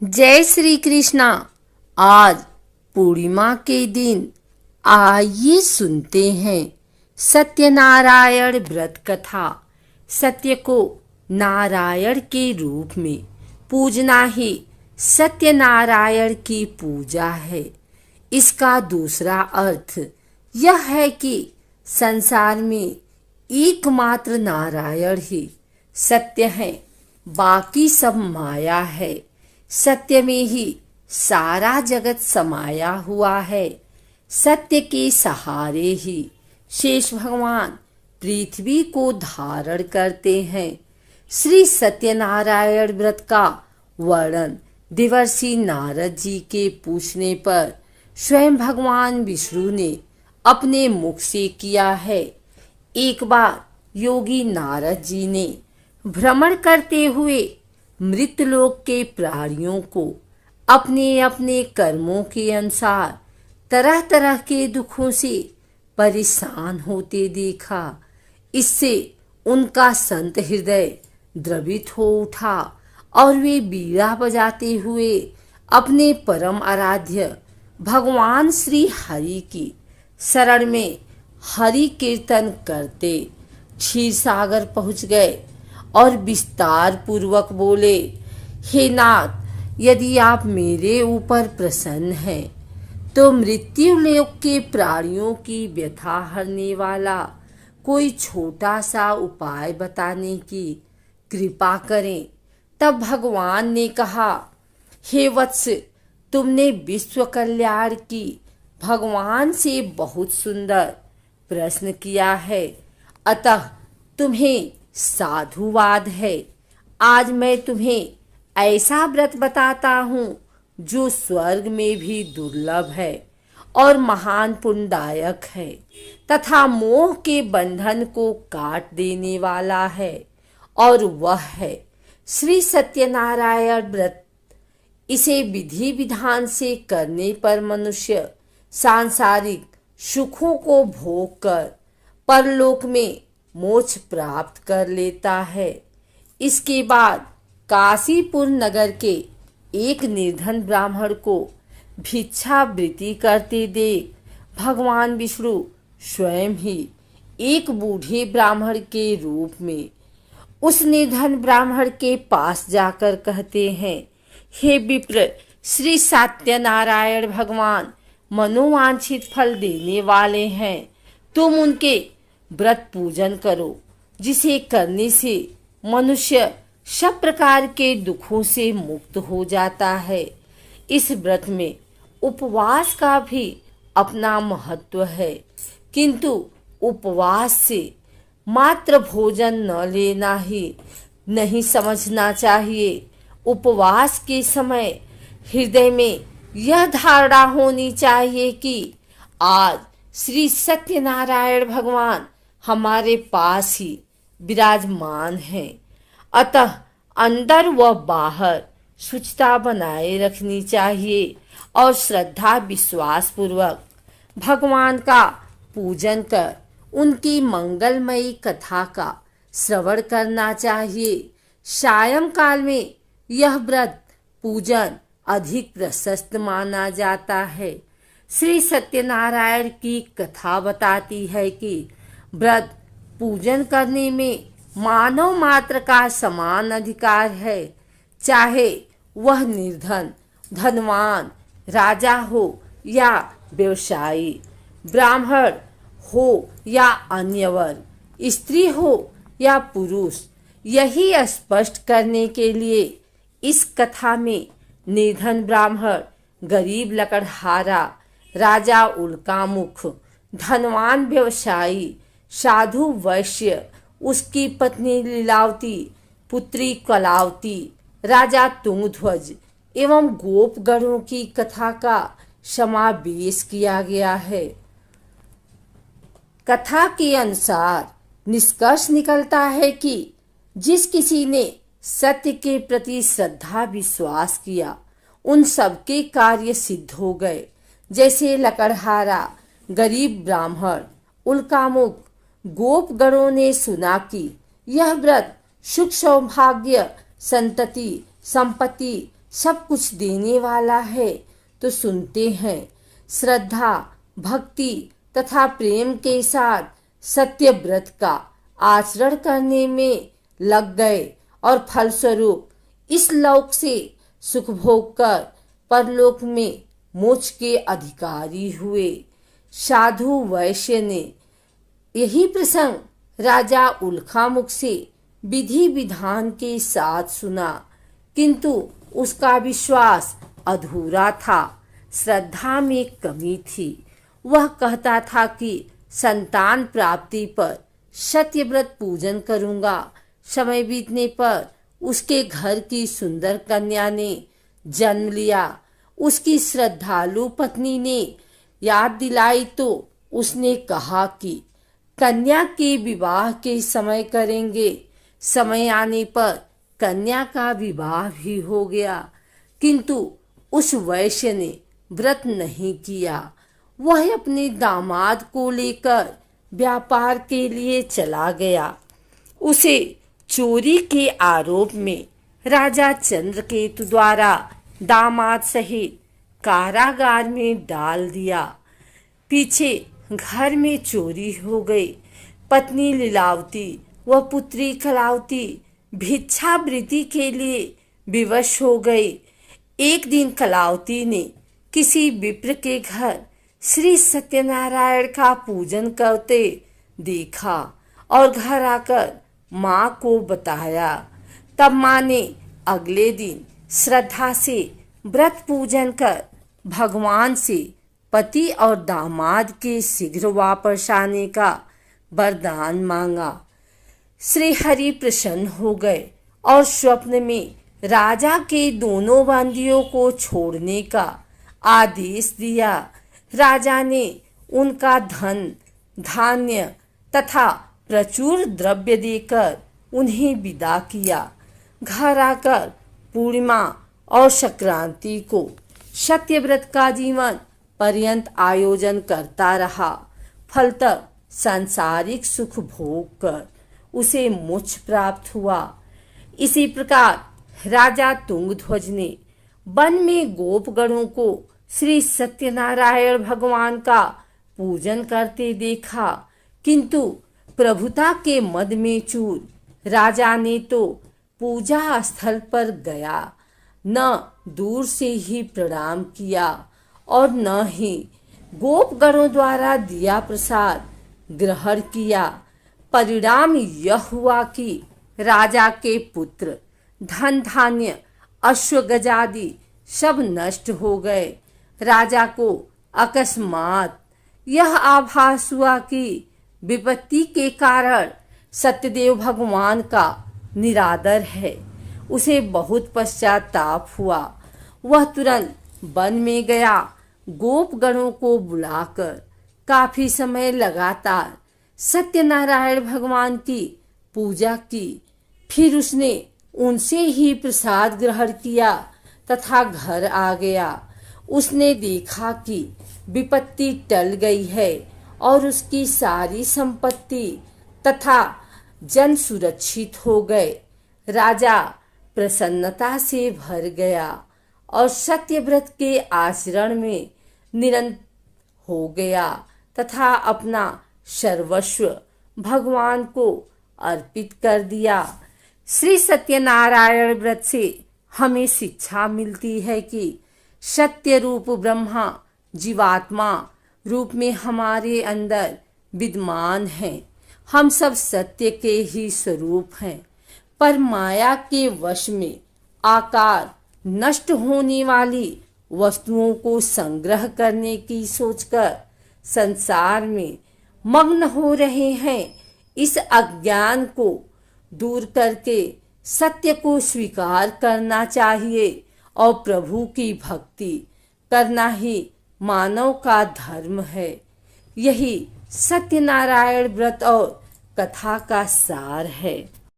जय श्री कृष्णा। आज पूर्णिमा के दिन आइए सुनते हैं सत्यनारायण व्रत कथा। सत्य को नारायण के रूप में पूजना ही सत्यनारायण की पूजा है। इसका दूसरा अर्थ यह है कि संसार में एकमात्र नारायण ही सत्य है, बाकी सब माया है। सत्य में ही सारा जगत समाया हुआ है। सत्य के सहारे ही शेष भगवान पृथ्वी को धारण करते हैं। श्री सत्यनारायण व्रत का वर्णन देवर्षि नारद जी के पूछने पर स्वयं भगवान विष्णु ने अपने मुख से किया है। एक बार योगी नारद जी ने भ्रमण करते हुए मृतलोक के प्राणियों को अपने अपने कर्मों के अनुसार तरह तरह के दुखों से परेशान होते देखा। इससे उनका संत हृदय द्रवित हो उठा और वे बीड़ा बजाते हुए अपने परम आराध्य भगवान श्री हरि की शरण में हरि कीर्तन करते क्षीर सागर पहुंच गए और विस्तार पूर्वक बोले, हे नाथ, यदि आप मेरे ऊपर प्रसन्न हैं तो मृत्यु लोक के प्राणियों की व्यथा हरने वाला कोई छोटा सा उपाय बताने की कृपा करें। तब भगवान ने कहा, हे वत्स, तुमने विश्व कल्याण की भगवान से बहुत सुंदर प्रश्न किया है, अतः तुम्हें साधुवाद है। आज मैं तुम्हें ऐसा व्रत बताता हूँ जो स्वर्ग में भी दुर्लभ है और महान पुण्यदायक है तथा मोह के बंधन को काट देने वाला है, और वह है श्री सत्यनारायण व्रत। इसे विधि विधान से करने पर मनुष्य सांसारिक सुखों को भोग कर परलोक में मोक्ष प्राप्त कर लेता है। इसके बाद काशीपुर नगर के एक निर्धन ब्राह्मण को भिक्षावृत्ति करते देख भगवान विष्णु स्वयं ही एक बूढ़े ब्राह्मण के रूप में उस निर्धन ब्राह्मण के पास जाकर कहते हैं, हे विप्र, श्री सत्यनारायण भगवान मनोवांछित फल देने वाले हैं। तुम उनके व्रत पूजन करो, जिसे करने से मनुष्य सब प्रकार के दुखों से मुक्त हो जाता है। इस व्रत में उपवास का भी अपना महत्व है, किंतु उपवास से मात्र भोजन न लेना ही नहीं समझना चाहिए। उपवास के समय हृदय में यह धारणा होनी चाहिए कि आज श्री सत्यनारायण भगवान हमारे पास ही विराजमान है, अतः अंदर व बाहर शुचिता बनाए रखनी चाहिए और श्रद्धा विश्वास पूर्वक भगवान का पूजन कर उनकी मंगलमयी कथा का श्रवण करना चाहिए। सायंकाल में यह व्रत पूजन अधिक प्रशस्त माना जाता है। श्री सत्यनारायण की कथा बताती है कि व्रत पूजन करने में मानव मात्र का समान अधिकार है, चाहे वह निर्धन, धनवान, राजा हो या व्यवसायी, ब्राह्मण हो या अन्य वर्ग, स्त्री हो या पुरुष। यही स्पष्ट करने के लिए इस कथा में निर्धन ब्राह्मण, गरीब लकड़हारा, राजा उल्कामुख, धनवान व्यवसायी, साधु वैश्य, उसकी पत्नी लीलावती, पुत्री कलावती, राजा तुंगध्वज एवं गोपगणों की कथा का समावेश किया गया है। कथा के अनुसार निष्कर्ष निकलता है कि जिस किसी ने सत्य के प्रति श्रद्धा विश्वास किया, उन सबके कार्य सिद्ध हो गए। जैसे लकड़हारा, गरीब ब्राह्मण, उल्कामुख, गोपगणों ने सुना कि यह व्रत सुख सौभाग्य, संतति, संपत्ति, सब कुछ देने वाला है, तो सुनते हैं। श्रद्धा, भक्ति तथा प्रेम के साथ सत्य व्रत का आचरण करने में लग गए और फलस्वरूप इस लोक से सुख भोग कर परलोक में मोक्ष के अधिकारी हुए। साधु वैश्य ने यही प्रसंग राजा उल्कामुख से विधि विधान के साथ सुना, किंतु उसका विश्वास अधूरा था, श्रद्धा में कमी थी। वह कहता था कि संतान प्राप्ति पर सत्यव्रत पूजन करूंगा। समय बीतने पर उसके घर की सुंदर कन्या ने जन्म लिया। उसकी श्रद्धालु पत्नी ने याद दिलाई तो उसने कहा कि कन्या के विवाह के समय करेंगे। समय आने पर कन्या का विवाह भी हो गया, किंतु उस वैश्य ने व्रत नहीं किया। वह अपने दामाद को लेकर व्यापार के लिए चला गया। उसे चोरी के आरोप में राजा चंद्रकेतु द्वारा दामाद सहित कारागार में डाल दिया। पीछे घर में चोरी हो गई। पत्नी लीलावती व पुत्री कलावती भिक्षावृत्ति के लिए विवश हो गई। एक दिन कलावती ने किसी विप्र के घर श्री सत्यनारायण का पूजन करते देखा और घर आकर माँ को बताया। तब माँ ने अगले दिन श्रद्धा से व्रत पूजन कर भगवान से पति और दामाद के शीघ्र वापस आने का वरदान मांगा। श्री हरि प्रसन्न हो गए और स्वप्न में राजा के दोनों बंदियों को छोड़ने का आदेश दिया। राजा ने उनका धन धान्य तथा प्रचुर द्रव्य देकर उन्हें विदा किया। घर आकर पूर्णिमा और संक्रांति को सत्यव्रत का जीवन पर्यंत आयोजन करता रहा। फलतः सांसारिक सुख भोग कर उसे मोक्ष प्राप्त हुआ। इसी प्रकार राजा तुंगध्वज ने वन में गोपगणों को श्री सत्यनारायण भगवान का पूजन करते देखा, किंतु प्रभुता के मद में चूर राजा ने तो पूजा स्थल पर गया, न दूर से ही प्रणाम किया और न ही गोपगणों द्वारा दिया प्रसाद ग्रहण किया। परिणाम यह हुआ कि राजा के पुत्र, धन धान्य, अश्वगजादि सब नष्ट हो गए। राजा को अकस्मात यह आभास हुआ कि विपत्ति के कारण सत्यदेव भगवान का निरादर है। उसे बहुत पश्चाताप हुआ। वह तुरंत वन में गया। गोपगणों को बुलाकर काफी समय लगातार सत्यनारायण भगवान की पूजा की। फिर उसने उनसे ही प्रसाद ग्रहण किया तथा घर आ गया। उसने देखा कि विपत्ति टल गई है और उसकी सारी संपत्ति तथा जन सुरक्षित हो गए। राजा प्रसन्नता से भर गया और सत्यव्रत के आचरण में निरंतर हो गया तथा अपना सर्वस्व भगवान को अर्पित कर दिया। श्री सत्यनारायण व्रत से हमें शिक्षा मिलती है कि सत्य रूप ब्रह्मा जीवात्मा रूप में हमारे अंदर विद्यमान है। हम सब सत्य के ही स्वरूप हैं, पर माया के वश में आकार नष्ट होने वाली वस्तुओं को संग्रह करने की सोचकर संसार में मग्न हो रहे हैं। इस अज्ञान को दूर करके सत्य को स्वीकार करना चाहिए और प्रभु की भक्ति करना ही मानव का धर्म है। यही सत्यनारायण व्रत और कथा का सार है।